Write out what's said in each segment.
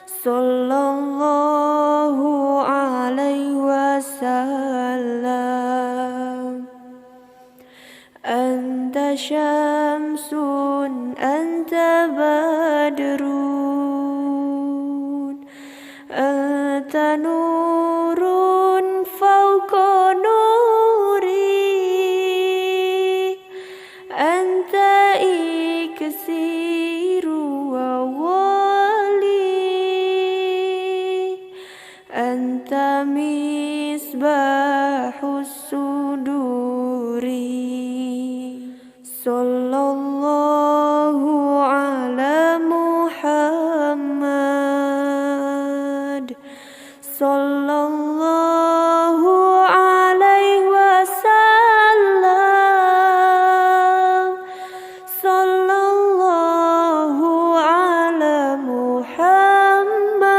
sallallahu alaihi wasallam. Anta syamsun anta badrun anta nurun fawqa nuri anta iksiru wa wali anta misbahus suduri. Sallallahu ala Muhammad sallallahu alaihi wasallam. Sallallahu ala Muhammad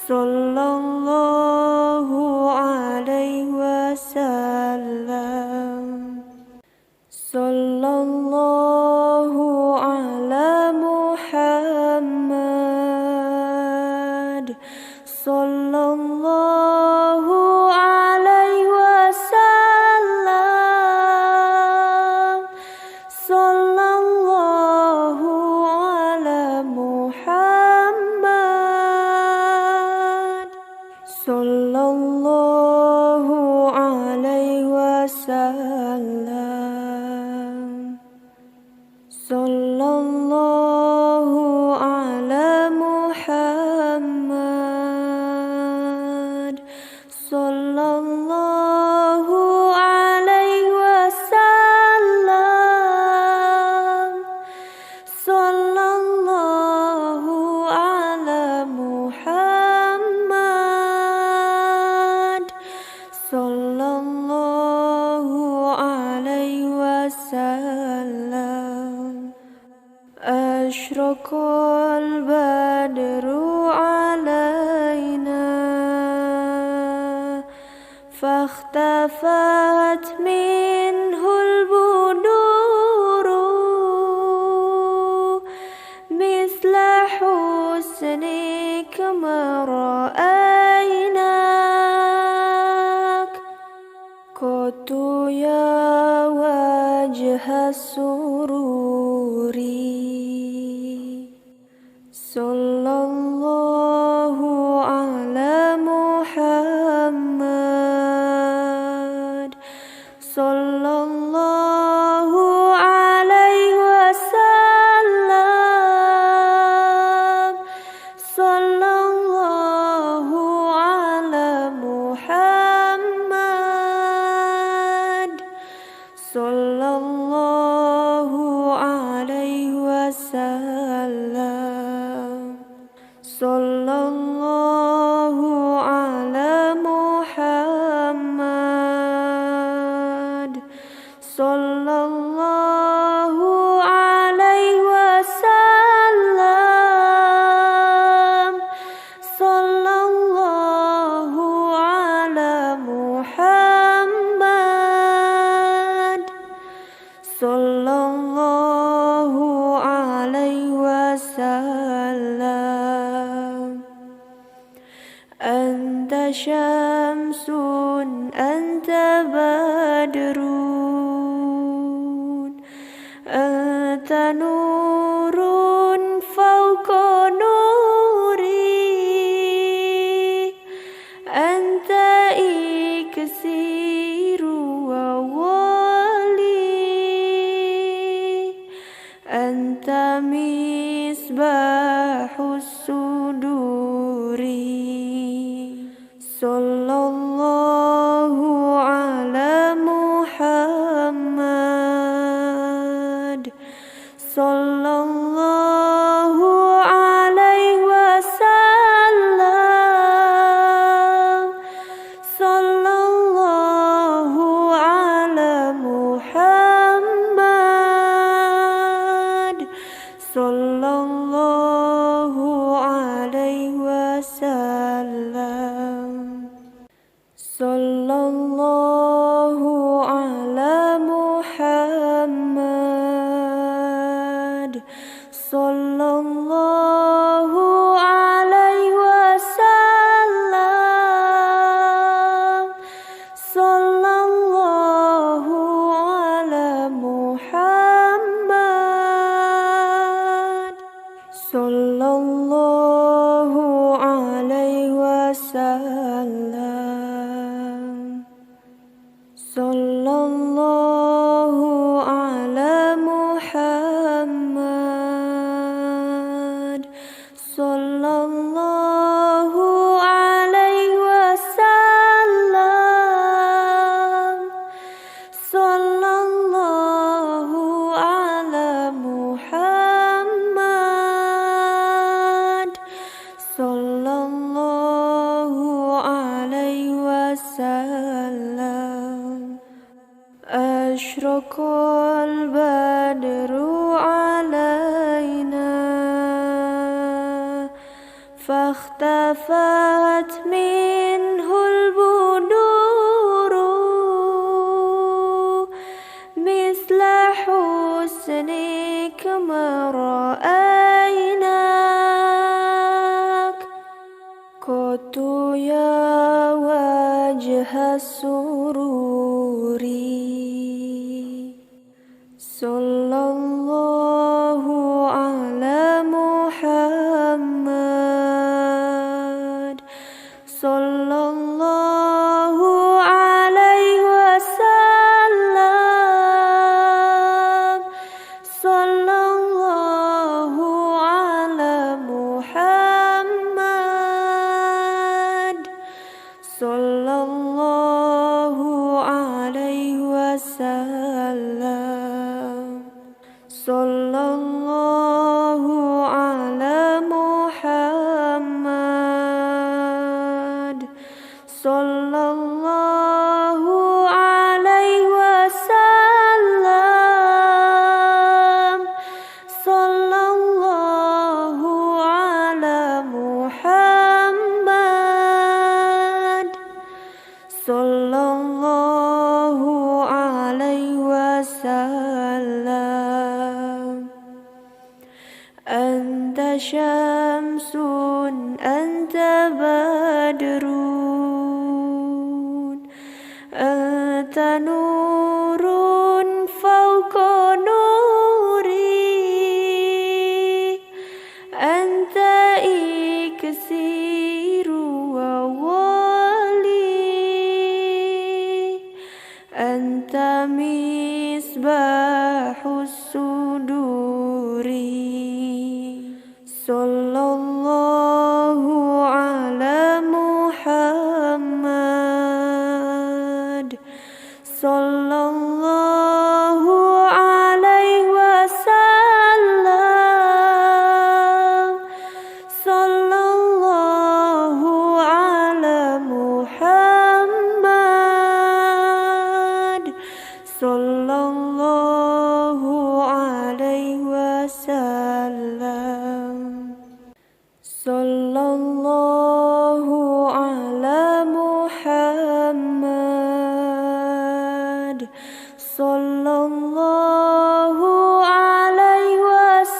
sallallahu alaihi wasallam. Sallallahu ala Muhammad sallallahu alaihi wasallam. Sallallahu ala Muhammad sallallahu alaihi wasallam. Sallallahu ala Muhammad sallallahu alaihi wasallam. Sallallahu ala Muhammad sallallahu alaihi wasallam. Ashraqal badru alaina fakhtafat minhul buduru misla husnik ma ra'aynak qatu ya wajha sururi. Sallallahu ala Muhammad sallallahu alaihi wasallam. Sallallahu ala Muhammad sallallahu alaihi wasallam. Sallallahu ala Muhammad sallallahu alaihi wasallam. Sallallahu ala Muhammad sallallahu alaihi wasallam. Anta syamsun anta badrun anta nurun fawqa nuri anta iksiru wa wali anta misbahus suduri. Sallallahu ala Muhammad sallallahu alaihi wasallam. Sallallahu ala Muhammad sallallahu alaihi wasallam. Sallallahu ala Muhammad sallallahu sallallahu alaihi wasallam, sallallahu ala Muhammad, sallallahu alaihi wasallam, sallallahu ala Muhammad, sallallahu alaihi wasallam. Ashraqal badru alaina fakhtafat minhul buduru misla husnik ma ra'aynak qatu ya wajha sururi, sallallahu ala Muhammad, sallallahu alaihi wasallam, sallallahu ala Muhammad, sallallahu alaihi wasallam, sallallahu ala Muhammad, sallallahu alaihi wasallam, sallallahu ala Muhammad, sallallahu alaihi wasallam. Anta syamsun, anta badrun, anta nurun fawqa nuri, anta iksiru wa wali, anta misbahus suduri, sallallahu ala Muhammad, sallallahu alaihi wasallam, sallallahu ala Muhammad, sallallahu alaihi wasallam, sallallahu ala Muhammad, sallallahu alaihi wasallam,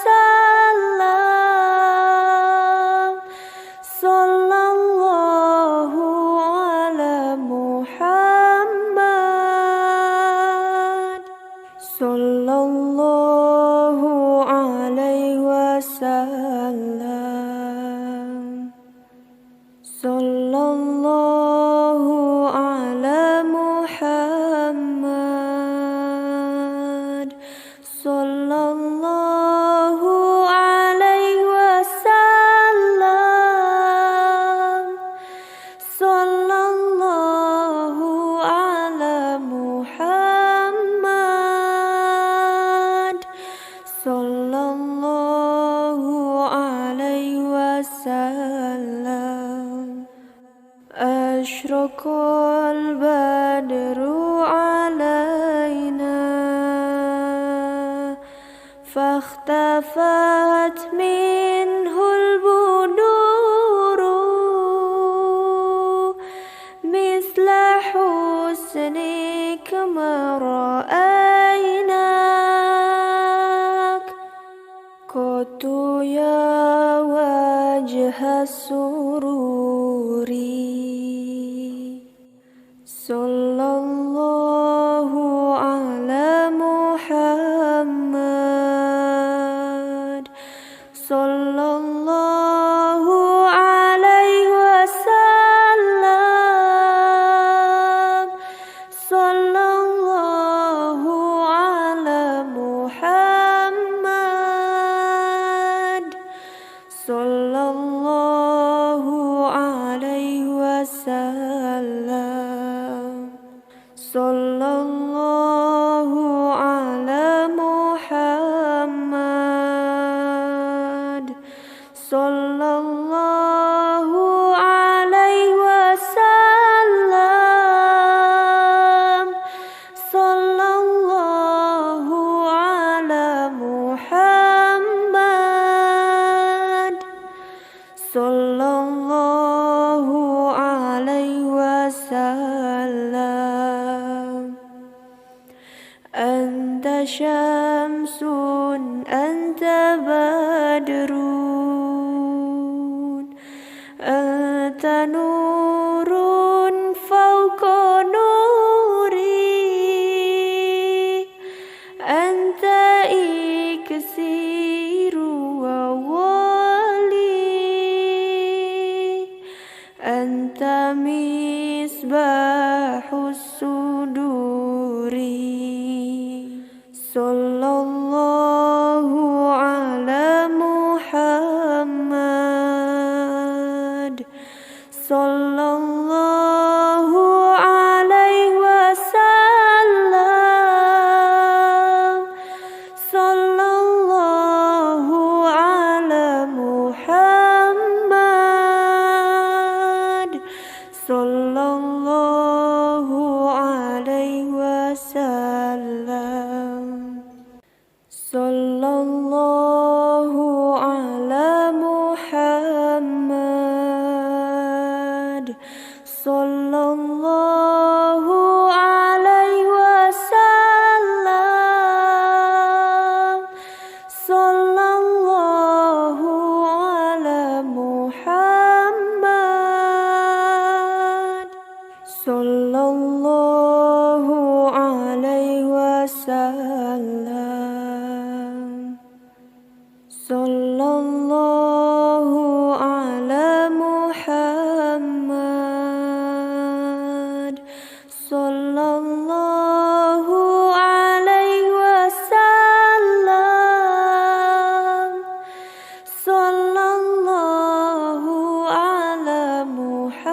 sallallahu ala Muhammad, sallallahu alaihi wasallam, sallallahu ala Muhammad, sallallahu alaihi wasallam, sallallahu ala Muhammad, sallallahu alaihi wasallam. Ashraqal badru alaina fakhtafat minhul buduru misla husnik ma ra'aynak qatu ya wajha sururi, sallallahu ala Muhammad, sallallahu alaihi wasallam, sallallahu ala Muhammad, sallallahu alaihi wasallam, sallallahu ala Muhammad, sallallahu alaihi wasallam, sallallahu ala Muhammad, sallallahu alaihi wasallam. Anta syamsun, anta badrun, anta nurun fawqa nuri, anta iksiru wa wali, anta misbahus suduri. Sallallahu ala Muhammad, sallallahu alaihi wasallam, sallallahu ala Muhammad, sallallahu alaihi wasallam, sallallahu ala Muhammad, sallallahu alaihi wasallam, sallallahu ala Muhammad, sallallahu alaihi wasallam, sallallahu ala Muhammad, sallallahu alaihi wasallam, sallallahu ala Muhammad,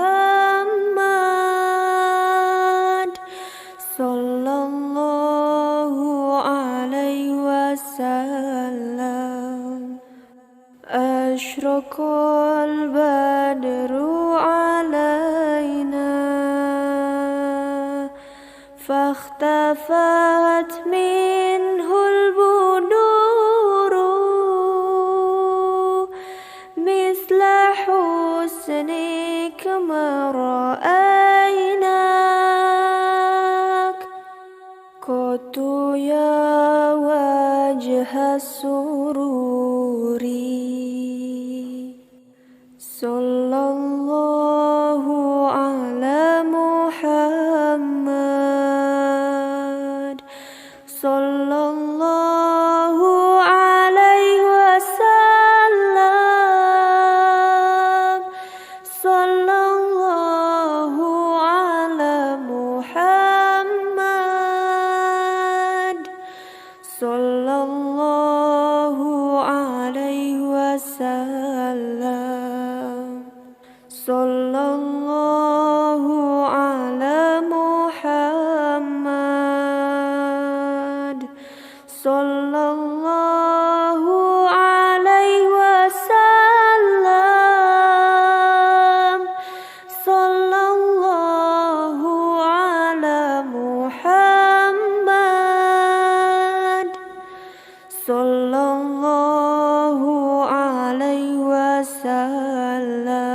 sallallahu alaihi wasallam. Ashraqal badru alaina, fakhtafat minhul buduru, misla husnik ma ra'aynak, qatu ya wajha sururi. Sallallahu ala Muhammad, sallallahu alaihi wasallam, sallallahu ala Muhammad, sallallahu alaihi wasallam, sallallahu ala Muhammad, sallallahu alaihi wasallam, sallallahu ala Muhammad, sallallahu alaihi wasallam.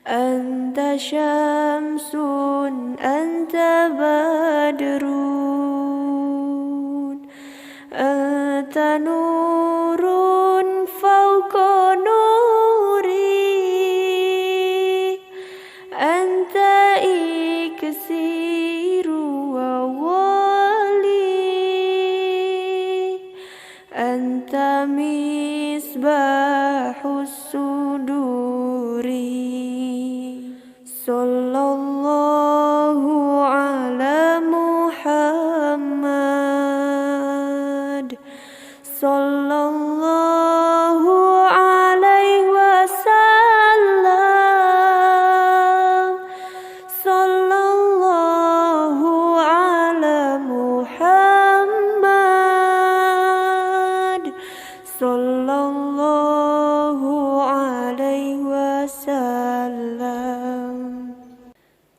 Anta syamsun, anta badrun, anta nurun fawqa nuri, anta iksiru wa wali, anta anta misbahus suduri. Sallallahu ala Muhammad, sallallahu alaihi wasallam, sallallahu ala Muhammad, sallallahu alaihi wasallam,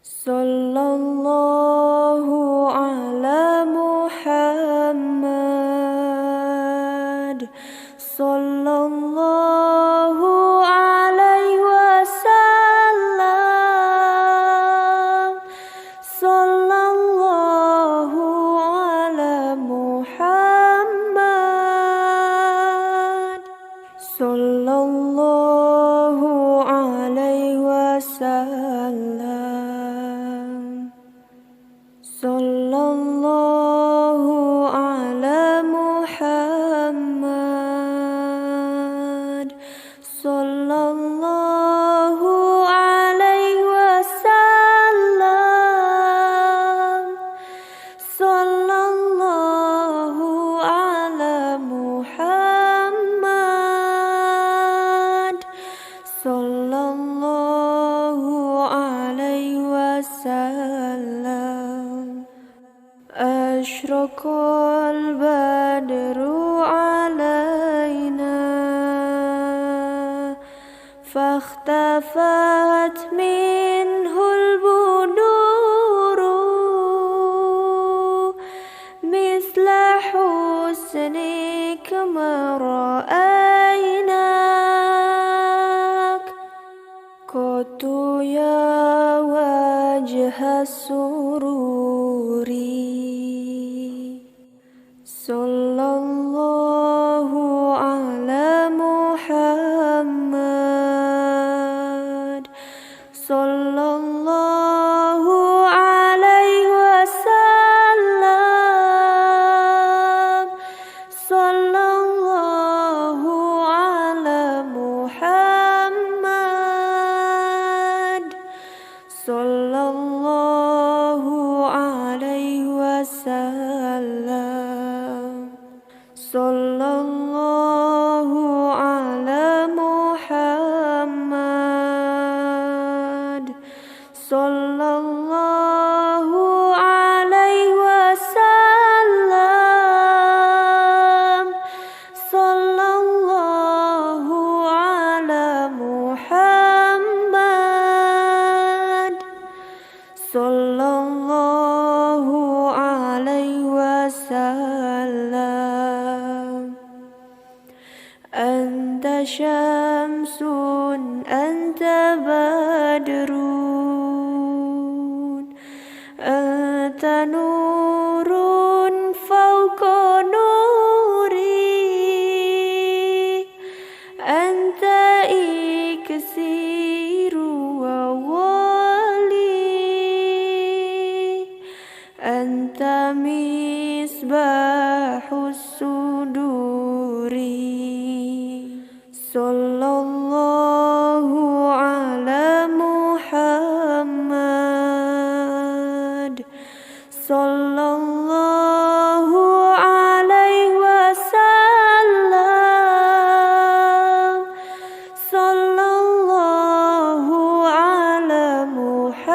sallallahu ala Muhammad, sallallahu alaihi wasallam, sallallahu ala Muhammad, sallallahu alaihi wasallam, sallallahu ala Muhammad, sallallahu alaihi wasallam, sallallahu ala Muhammad, sallallahu alaihi wasallam. Ashraqal badru alaina fakhtafat minhul buduru misla husnik ma ra'aynak qatu ya wajha sururi. Sallallahu ala Muhammad, sallallahu alaihi wasallam, sallallahu ala Muhammad, sallallahu alaihi wasallam, sallallahu ala Muhammad, sallallahu alaihi wasallam, sallallahu ala Muhammad, sallallahu alaihi wasallam. Anta syamsun, anta badrun, anta nurun fawqa nuri, anta iksiru wa wali, anta misbahus suduri. Sallallahu ala Muhammad, sallallahu alaihi wasallam, sallallahu ala Muhammad,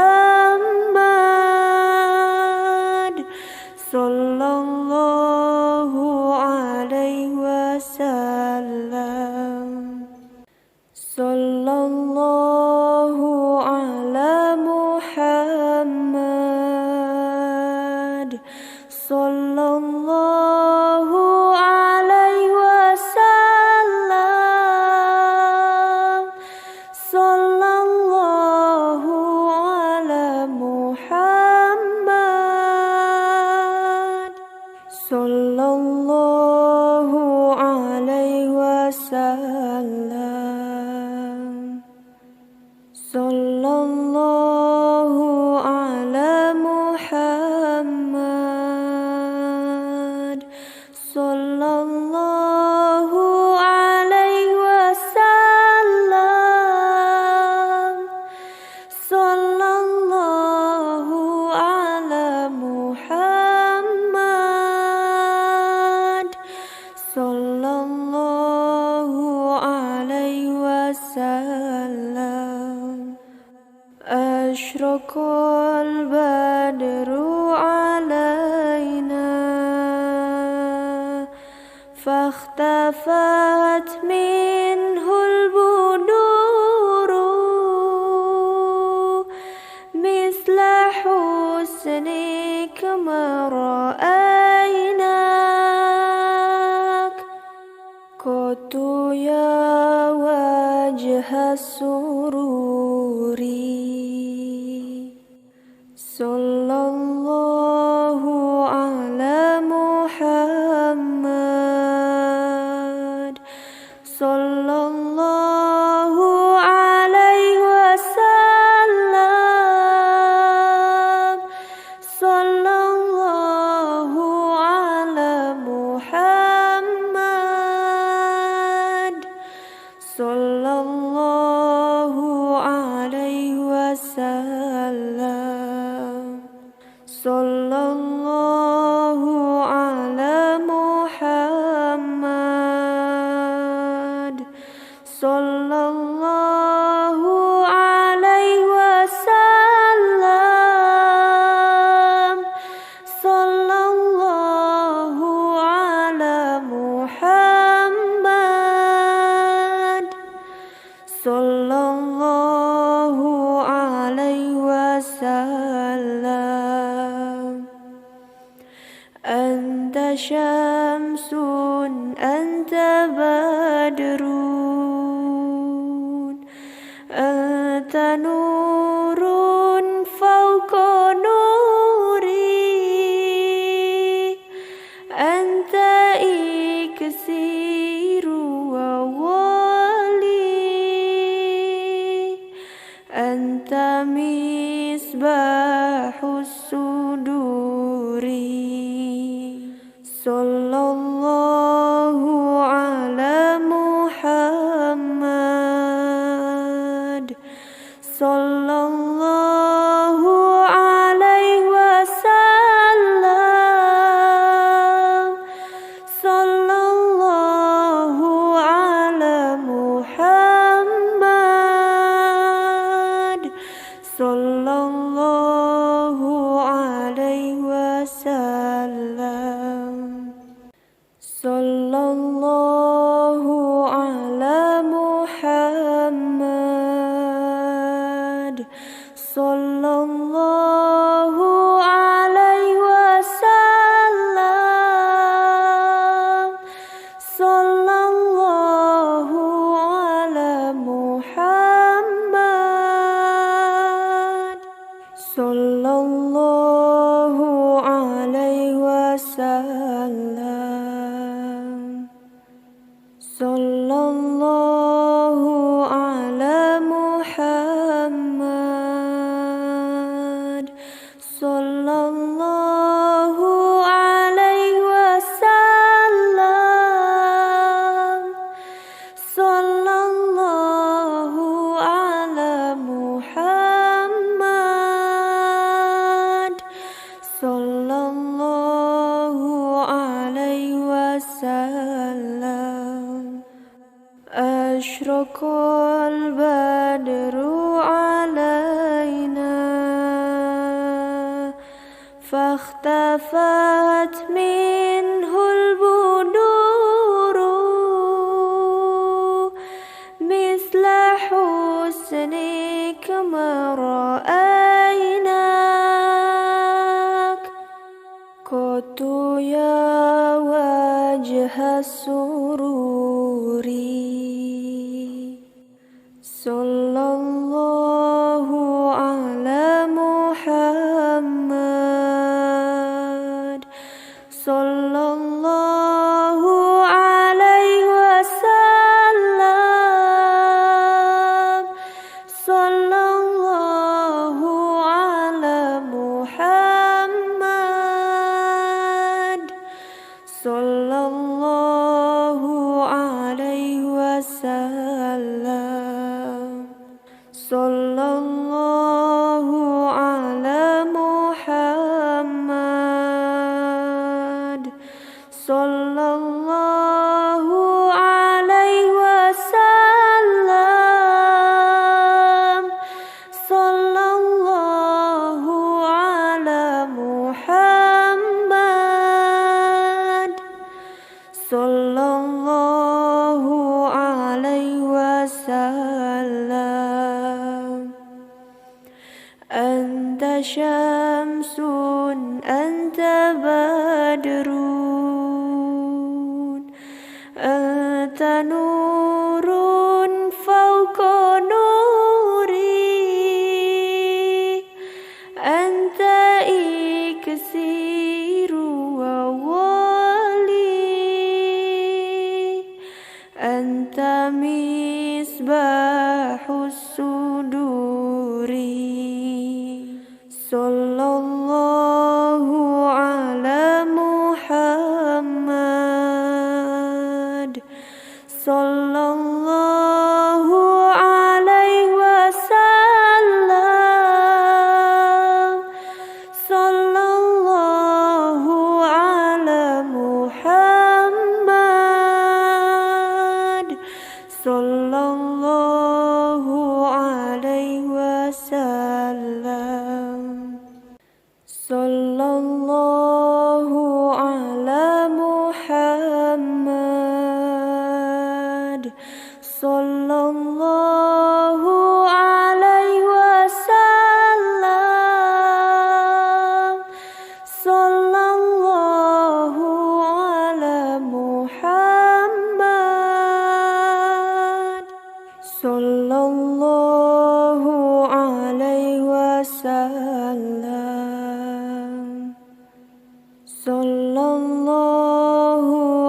sallallahu alaihi wasallam, sallallahu ala Muhammad, sallallahu alaihi wasallam, sallallahu ala Muhammad, sallallahu alaihi wasallam, sallallahu ala Muhammad, sallallahu وسلم أشرق البدر علينا فاختفت منه البدور مثل حسنك ما رأيناك قط يا وجه السرور صلى الله على محمد صلى الله عليه وسلم صلى الله على محمد صلى الله عليه وسلم صلى الله على محمد صلى الله عليه وسلم صلى الله على محمد صلى الله عليه وسلم أنت شمس أنت بدر أنت نور فوق نوري أنت إكسير وولي أنت مصباح الصدور صلى الله على محمد صلى الله عليه وسلم صلى الله على محمد صلى الله عليه وسلم صلى الله على محمد صلى الله عليه وسلم صلى الله على محمد صلى الله عليه وسلم صلى الله على محمد صلى الله عليه وسلم صلى الله على محمد صلى الله عليه وسلم أشرق البدر علينا فاختفت منه البدور مثل حسنك ما رأيناك قط يا وجه السرور صلى الله على محمد صلى الله عليه وسلم صلى الله على محمد صلى الله عليه وسلم صلى الله على محمد صلى الله عليه وسلم nurun fawqa nuri, anta iksiru wa wali, anta misbahus suduri. Sallallahu ala Muhammad, sallallahu alaihi wasallam, sallallahu ala Muhammad, sallallahu alaihi wasallam, sallallahu ala Muhammad, sallallahu alaihi wasallam, sallallahu ala Muhammad, sallallahu alaihi wasallam, sallallahu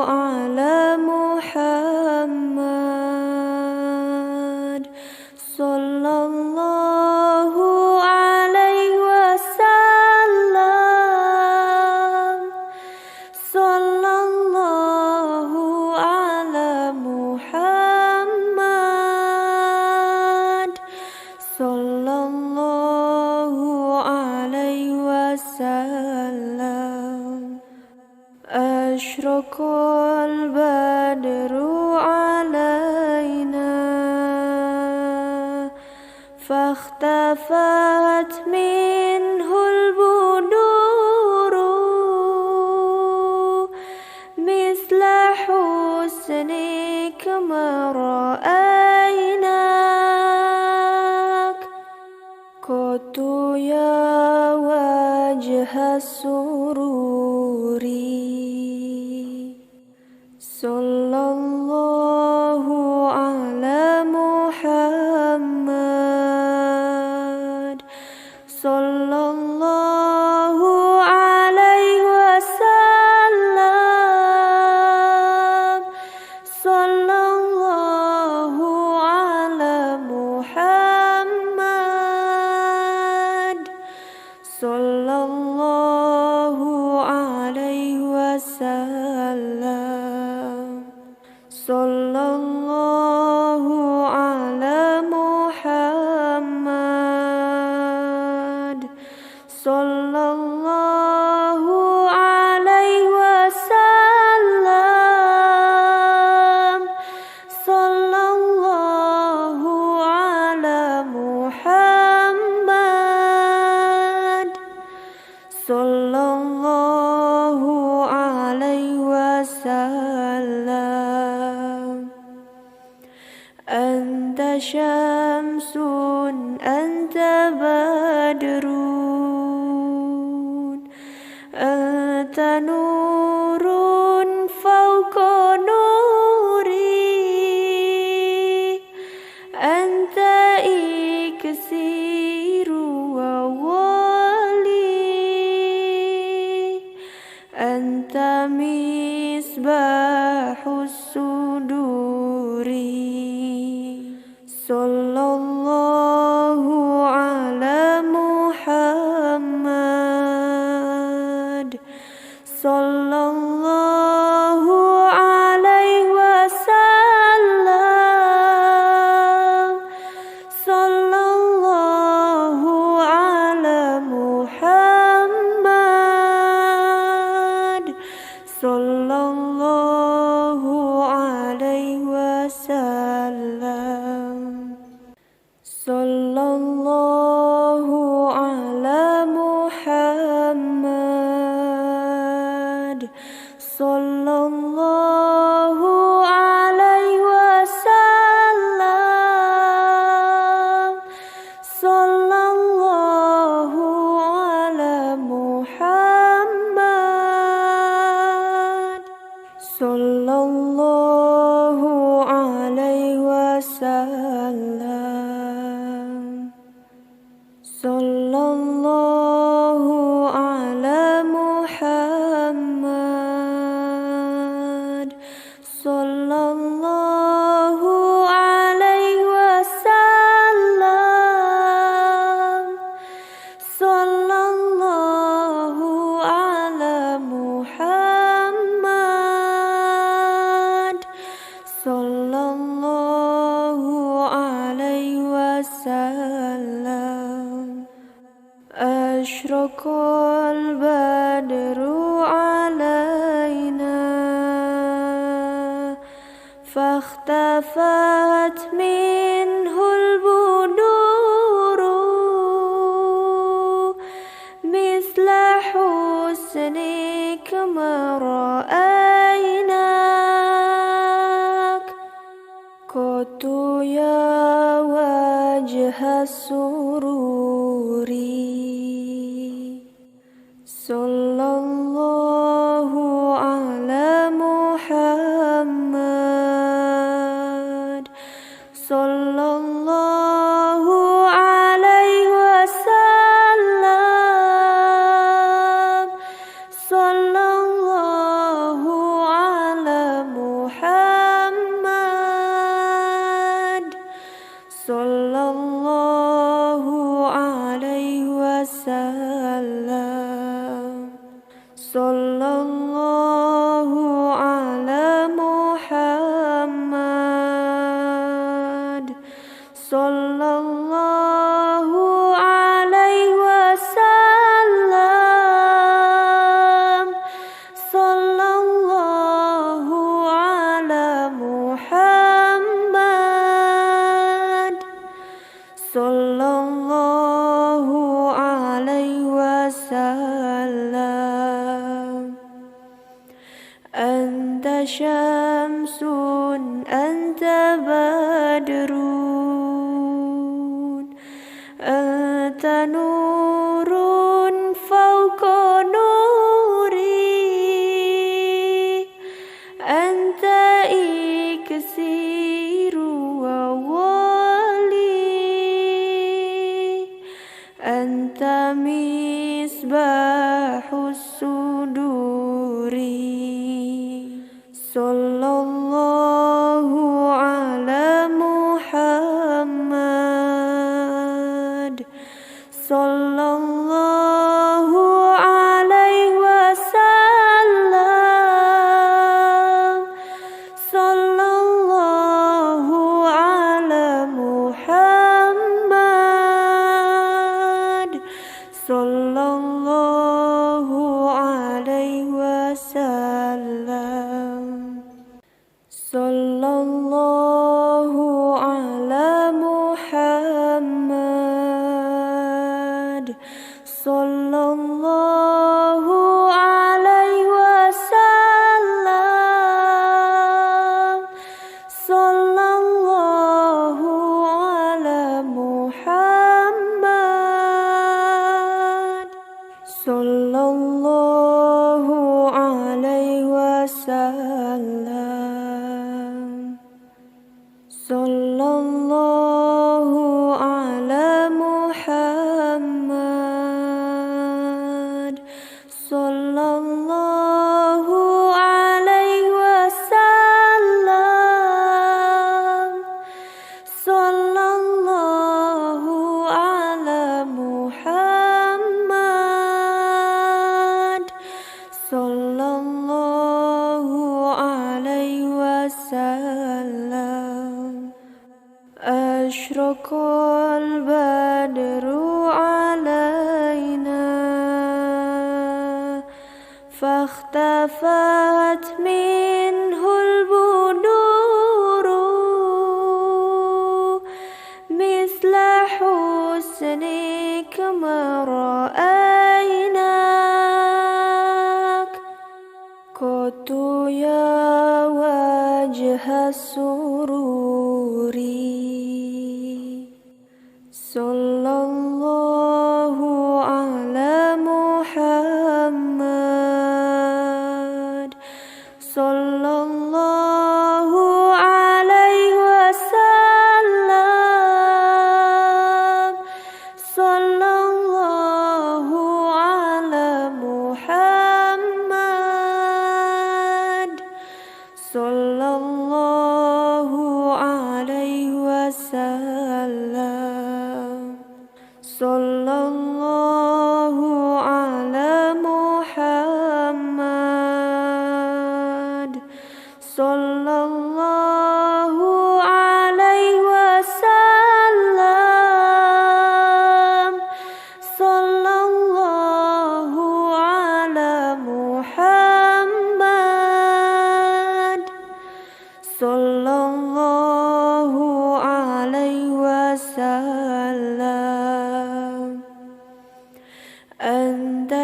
ala Muhammad, sallallahu alaihi wasallam, sallallahu ala Muhammad, sallallahu alaihi wasallam. Ashraqal badru alaina fakhtafat minhul buduru, misla husnik ma ra'aynak, qatu ya wajha sururi. Sallallahu ala Muhammad, sallallahu alaihi wasallam, sallallahu ala Muhammad, sallallahu alaihi wasallam, sallallahu ala Muhammad, sallallahu alaihi wasallam, sallallahu ala Muhammad, sallallahu alaihi wasallam. Anta syamsun, anta badrun, anta nurun fawqa nuri, anta iksiru wa wali, anta misbahus suduri. Sallallahu ala Muhammad, sallallahu alaihi wasallam, sallallahu ala Muhammad, sallallahu alaihi wasallam, sallallahu ala Muhammad, sallallahu alaihi wasallam, sallallahu ala Muhammad, sallallahu alaihi wasallam. Sallallahu ala Muhammad. Sallallahu alaihi wasallam. Sallallahu ala Muhammad. Sallallahu alaihi wasallam. Ashraqal badru alaina fakhtafat minhul buduru misla husnik ma ra'aynak qatu ya wajha sururi. Sallallahu ala Muhammad. Sallallahu alaihi wasallam. Sallallahu ala Muhammad. Sallallahu alaihi wasallam. Sallallahu ala Muhammad. Sallallahu alaihi wasallam. Sallallahu ala Muhammad. Sallallahu alaihi wasallam. Anta syamsun, anta badrun, anta nurun fawqa nuri, anta iksiru wa wali, anta misbahus suduri. Sallallahu ala Muhammad. Sallallahu alaihi wasallam. Sallallahu ala Muhammad. Sallallahu alaihi wasallam. Sallallahu ala Muhammad. Sallallahu alaihi wasallam. Sallallahu ala Muhammad. Sallallahu alaihi wasallam. Sallallahu ala Muhammad. Sallallahu alaihi wasallam. Sallallahu ala Muhammad. Sallallahu alaihi wasallam. Ashraqal badru alaina fakhtafat minhul buduru misla husnik ma ra'aynak qatu ya wajha sururi. Sallallahu ala Muhammad. Sallallahu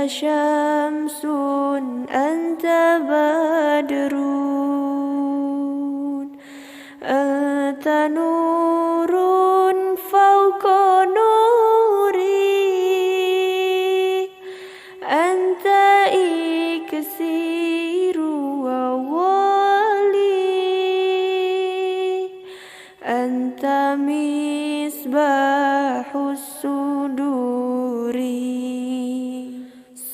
syamsun anta badrun anta nurun fawqa nuri anta iksiru wa wali anta misbahus suduri.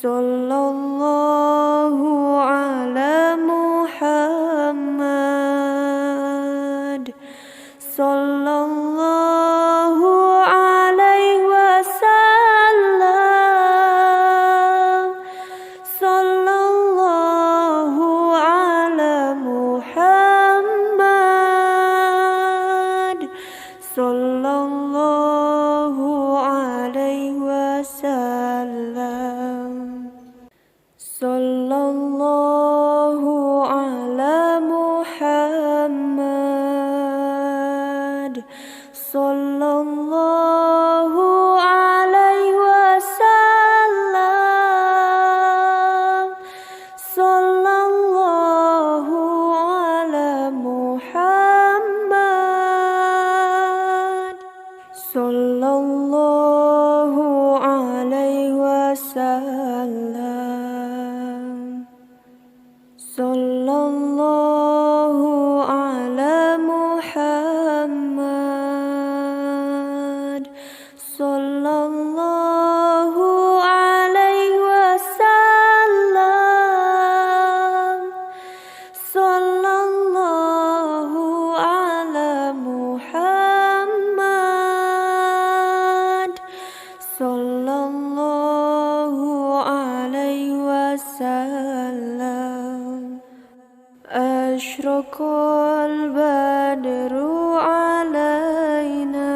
Sallallahu ala Muhammad, sallallahu alaihi wasallam, sallallahu ala Muhammad, sallallahu alaihi wasallam. Sallallahu ala Muhammad, sallallahu alaihi wasallam, sallallahu ala Muhammad, sallallahu alaihi wasallam. Sallallahu ala Muhammad, sallallahu alaihi wasallam, sallallahu ala Muhammad, sallallahu alaihi wasallam. Ashraqal badru alaina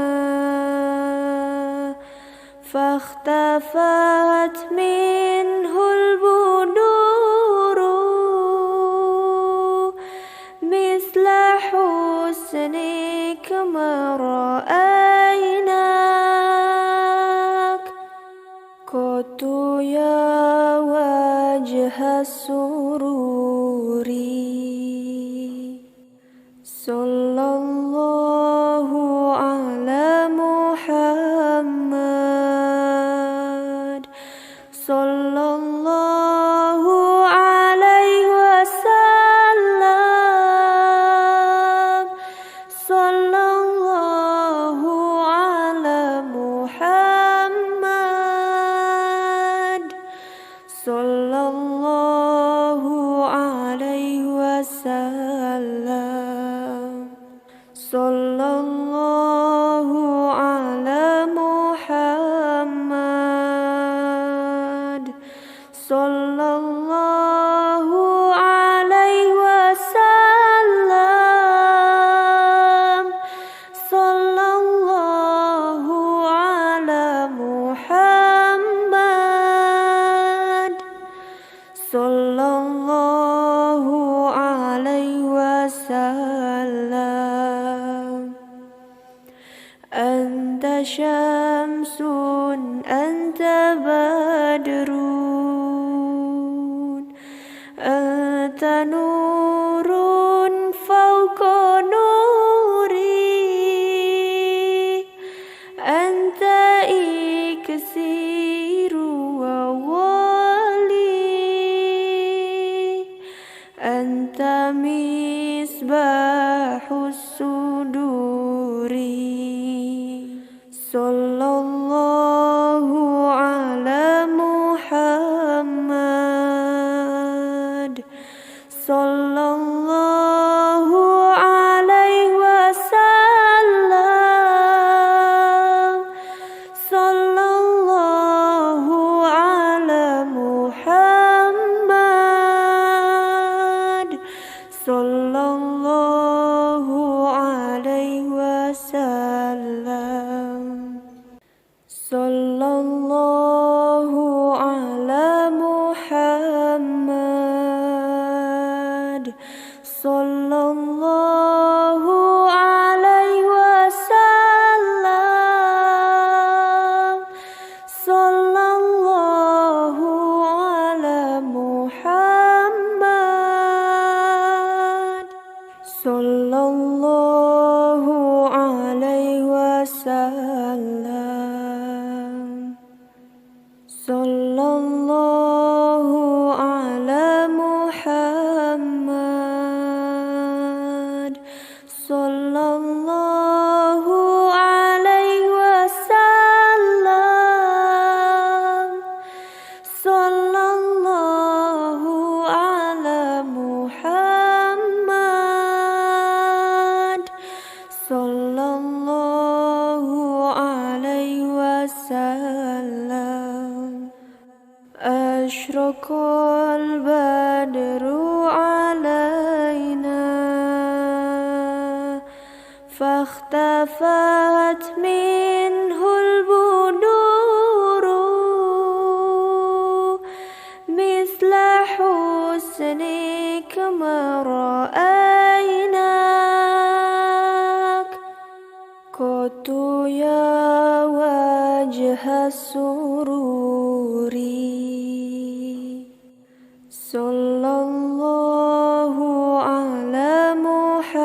fakhtafat minhul buduru misla husnik ma ra'aynak qatu ya wajha sururi. Sallallahu ala Muhammad, sallallahu alaihi wasallam, sallallahu ala Muhammad, sallallahu alaihi wasallam. Sallallahu ala Muhammad, sallallahu alaihi wasallam, sallallahu ala Muhammad, sallallahu alaihi wasallam. Anta syamsun anta badrun anta nurun fawqa nuri anta iksiru wa wali anta misbahus suduri. Sallallahu ala Muhammad, sallallahu alaihi wasallam, sallallahu ala Muhammad, sallallahu alaihi wasallam. Ashraqal badru alaina fahtafat minhul buduru misla husnik ma ra'aynak qatu ya wajha sururi sallallahu ala Muhammad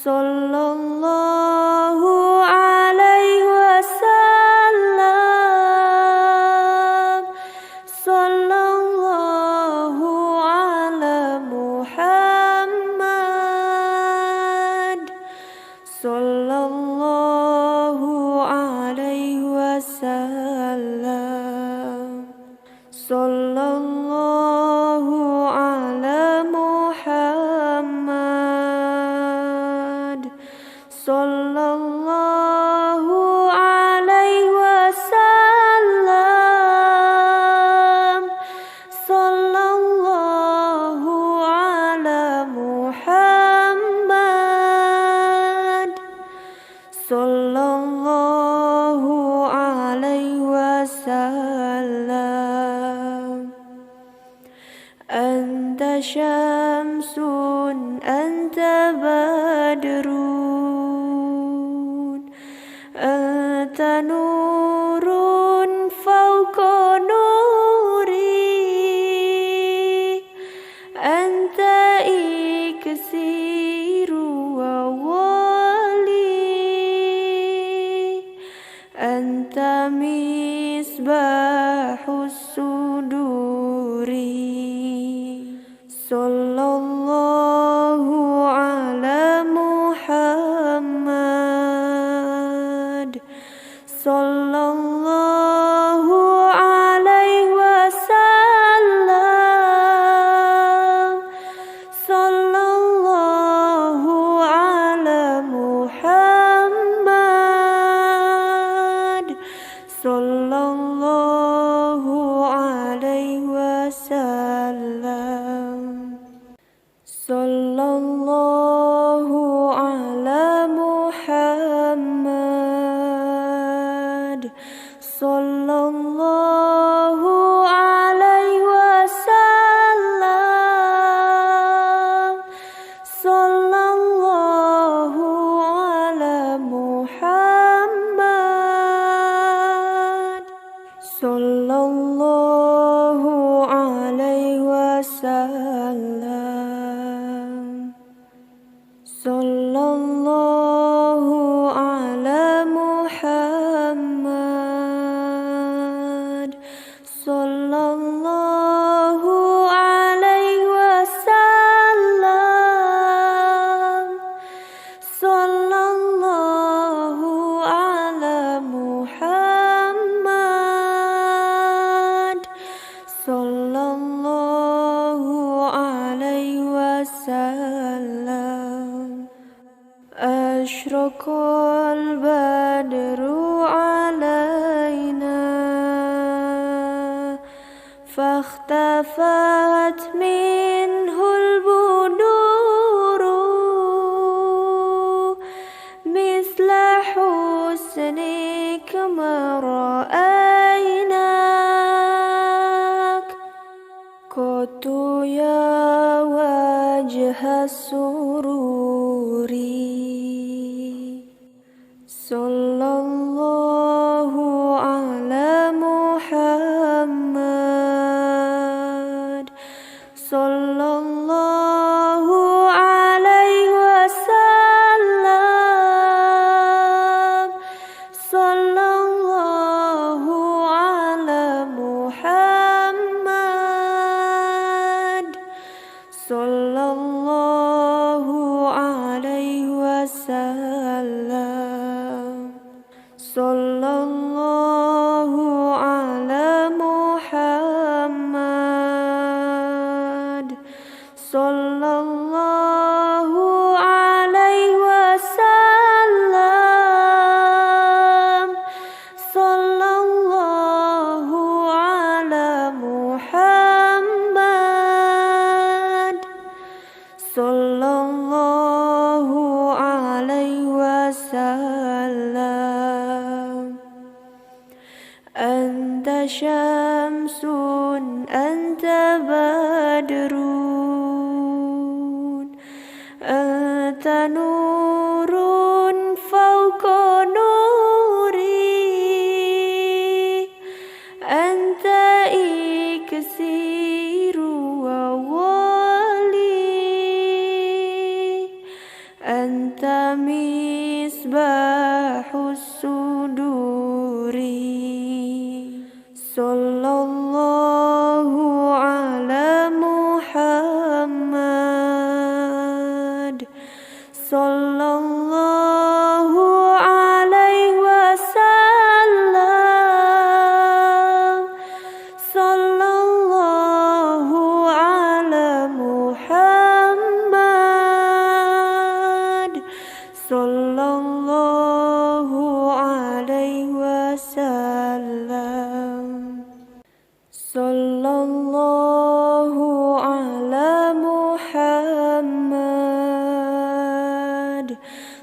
sallallahu alaihi wasallam sallallahu ala Muhammad sallallahu alaihi wasallam sallallahu ala Muhammad sallallahu alaihi wasallam sallallahu ala Muhammad sallallahu alaihi wasallam anta syamsun anta badrun anta nurun fawqa nuri anta iksiru wa wali anta misbahus suduri sallallahu ala Muhammad sallallahu alaihi wasallam sallallahu ala Muhammad sallallahu alaihi wasallam sallallahu ala Muhammad sallallahu alaihi wasallam sallallahu ala Muhammad sallallahu alaihi wasallam sallallahu ala Muhammad sallallahu alaihi wasallam sallallahu ala Muhammad sallallahu alaihi wasallam ashraqal badru alaina fahtafat minhul buduru misla husnik ma ra'aynak qatu ya wajha sururi sallallahu ala Muhammad sallallahu alaihi wasallam sallallahu ala Muhammad sallallahu alaihi wasallam sallallahu alaihi wasallam. Anta syamsun, anta badrun, anta nurun fauqa nuri, anta iksiru wa wali, anta misbahus suduri. Sallallahu ala Muhammad, sallallahu alaihi wasallam, sallallahu ala Muhammad, sallallahu alaihi wasallam. Sallallahu ala Muhammad,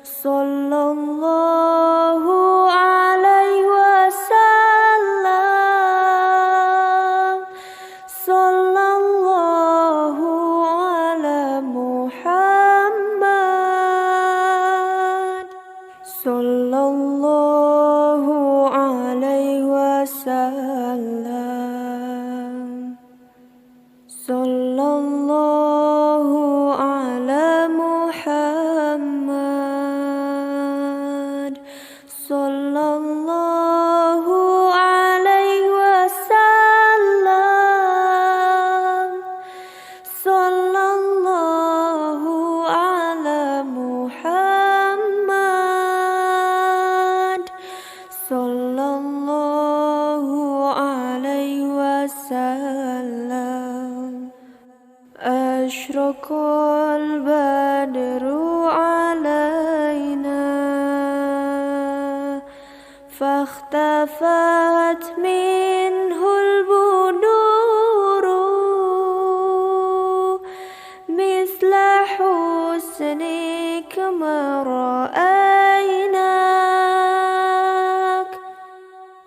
sallallahu alaihi wasallam, sallallahu ala Muhammad, sallallahu alaihi wasallam. Sallallahu ala Muhammad, sallallahu alaihi wasallam, sallallahu ala Muhammad, sallallahu alaihi wasallam. Ashraqal badru alaina, fakhtafat minhul buduru, misla husnik ma ra'aynak,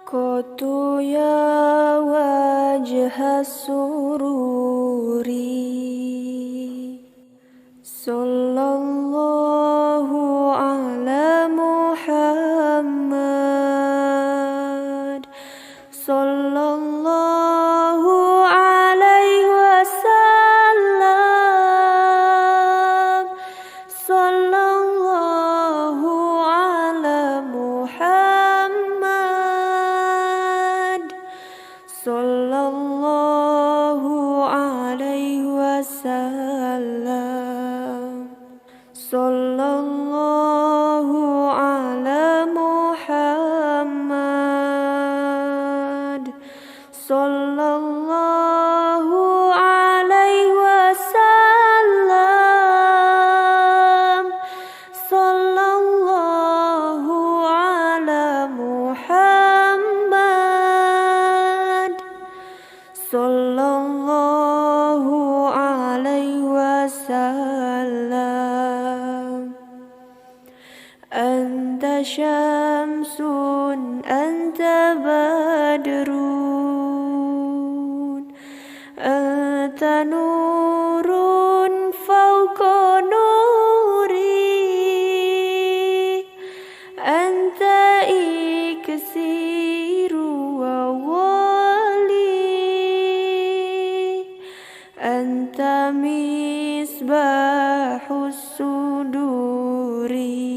qatu ya wajha sururi. Sallallahu ala Muhammad, sallallahu alaihi wasallam, sallallahu ala Muhammad, sallallahu alaihi wasallam. Sallallahu ala Muhammad, sallallahu alaihi wasallam, sallallahu ala Muhammad, sallallahu alaihi wasallam. Anta syamsun, anta badrun, anta nurun fauqa nuri, anta iksiru wa wali, anta misbahus suduri.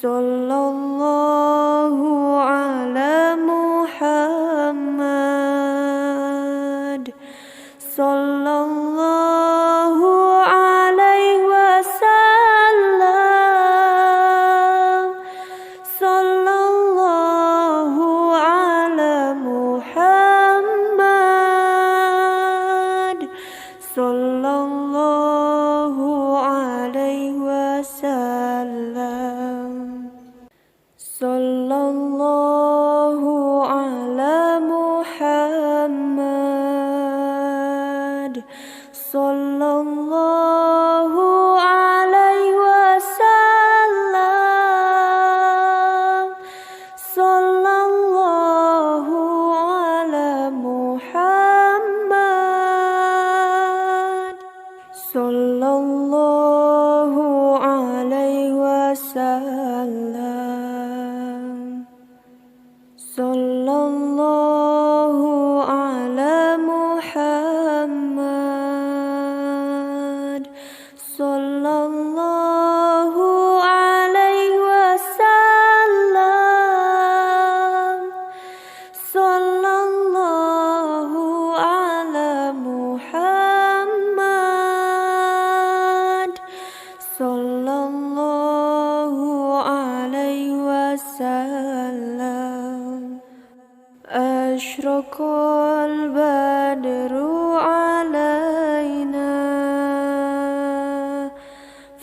Sallallahu ala Muhammad, sallallahu alaihi wasallam, sallallahu ala Muhammad, sallallahu alaihi wasallam.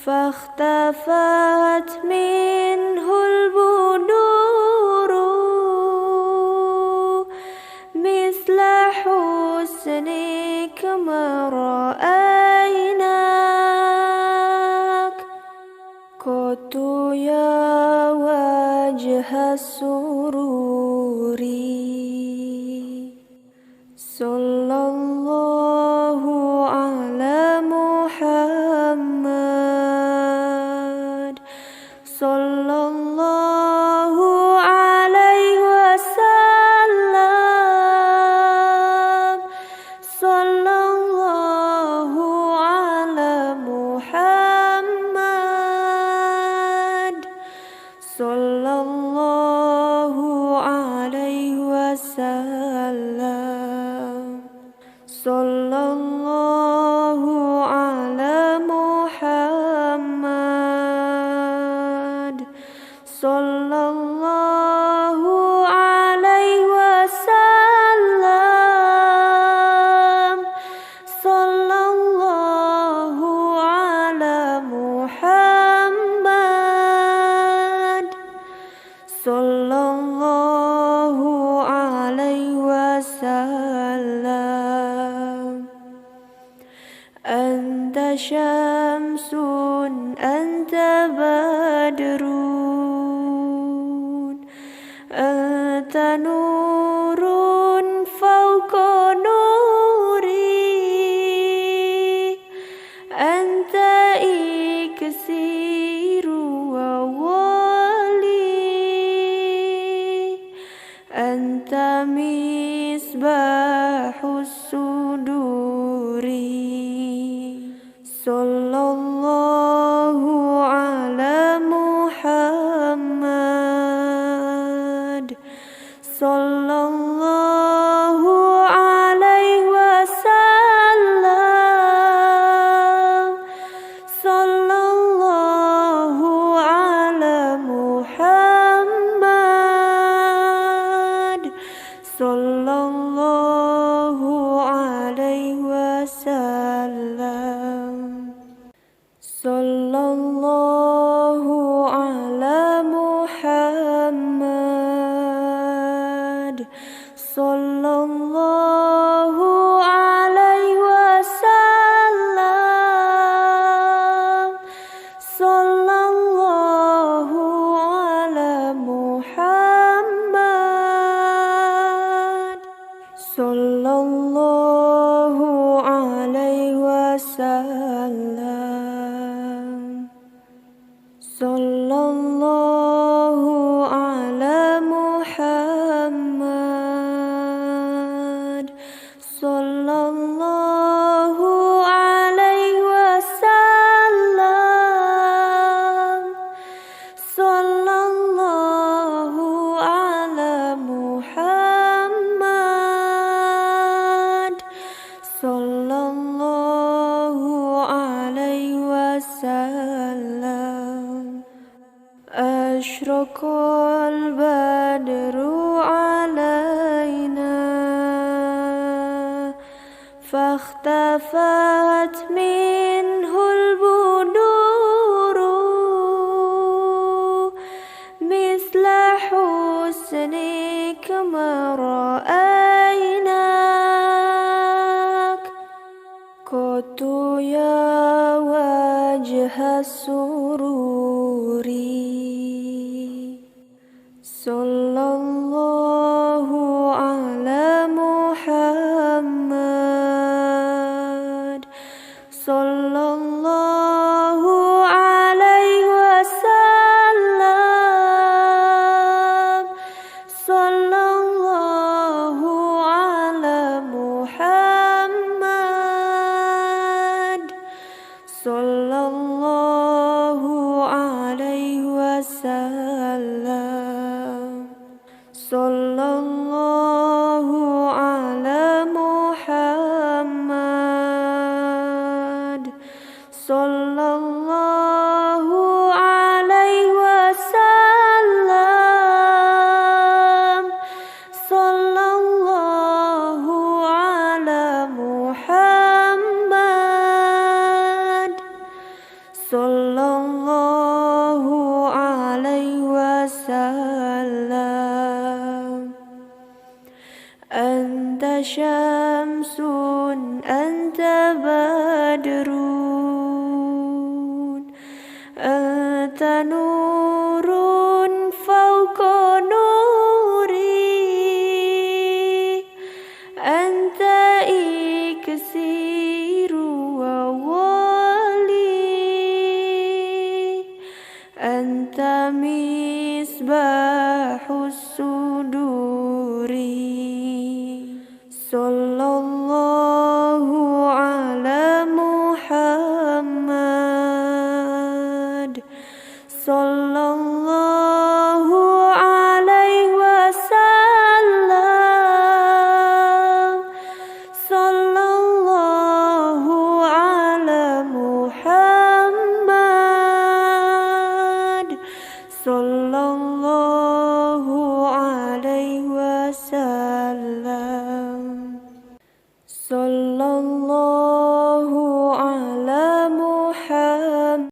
فاختفت منه البدور مثل حسنك ما رأيناك قط يا وجه السرور صلى الله على محمد صلى الله عليه وسلم صلى الله على محمد صلى الله عليه وسلم صلى الله على محمد صلى الله عليه وسلم صلى الله على محمد صلى الله عليه وسلم أنت شمس أنت بدر أنت نور فوق نوري أنت إكسير وولي أنت مصباح الصدور صلى الله على محمد صلى الله عليه وسلم صلى الله على محمد صلى الله عليه وسلم صلى الله على محمد صلى الله عليه وسلم صلى الله على محمد صلى الله عليه وسلم صلى الله على محمد صلى الله عليه وسلم صلى الله على محمد صلى الله عليه وسلم أشرق البدر علينا فاختفت منه البدور مثل حسنك ما رأيناك قط يا وجه السرور صلى الله على محمد صلى الله عليه وسلم صلى الله على محمد صلى الله عليه وسلم صلى الله على محمد صلى الله عليه وسلم صلى الله على محمد sallallahu alaihi wasallam. Anta syamsun anta badrun anta nurun fawqa nuri anta iksiru wa wali anta misbahus suduri. Sallallahu ala Muhammad.